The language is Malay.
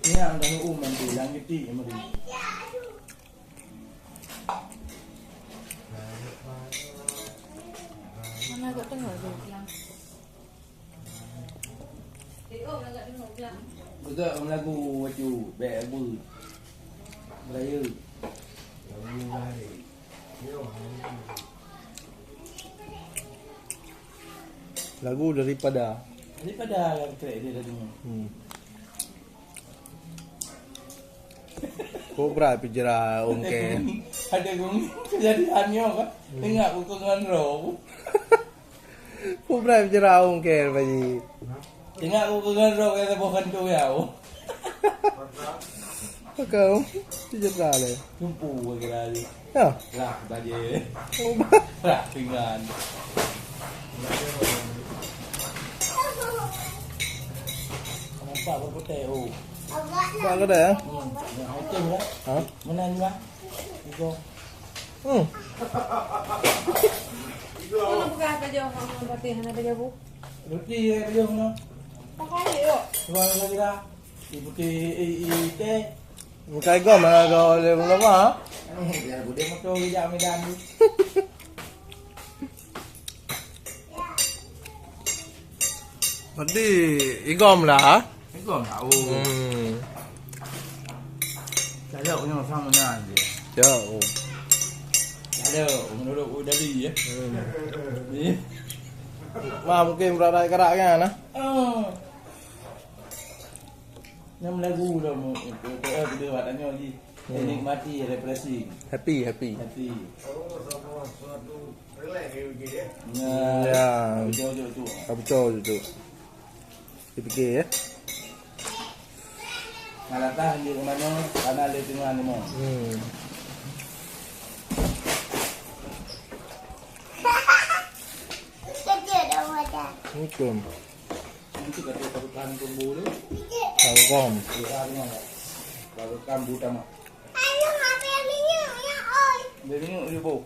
Ini yang dah umum tu, yang gede yang mari. Mana agak tengah tu pulang. Agak tengah pulang. Betul lagu baju beg abu. Melayu. Lagu daripada Daripada track dia tadi. Kau berapa jera ongke? Ada gong kejadiannya kan. Tengok aku dengan roh. Kau berapa jera ongke bagi? Tengok aku dengan roh kata bukan tu ya. Kau jera le. Tumpu lagi lagi. Ya. Lah tadi. Kau Lah pinggan. Apa putih oh. Ba cái đấy á? Hai chân đó. Hả? Bên anh ba. Đi cô. Mana buka apa jauh kamu latihan apa jauh? Roti dia dia mana? Pakai yuk. Tuan lagi dah. Ibu ke teh. Cái gom mà rồi nó có hả? Ya bu dia motor dia Medan ni. Tadi igom lah hả? Cái gom tahu. Saya punya sama dengan dia. Dạ. Ada, menurut udah dia. Ni. Mà một kim ra đây cái đại cái này nè. Nam lagu dah mu. Dia buat tanya lagi. Nikmati represi. Happy happy. Happy. Ya. Jauh-jauh tu. Apa cowok itu? Dipikir ya. Kalau tak dia ke mana, tanah dia tengah ni mau. Mungkin. Nanti kata tarukan tumbuh tu. Kalau gom. Dia ni ada. Tarukan buta mak. Ayah, apa yang minyak? Ya, oi. Dia ni dia bau.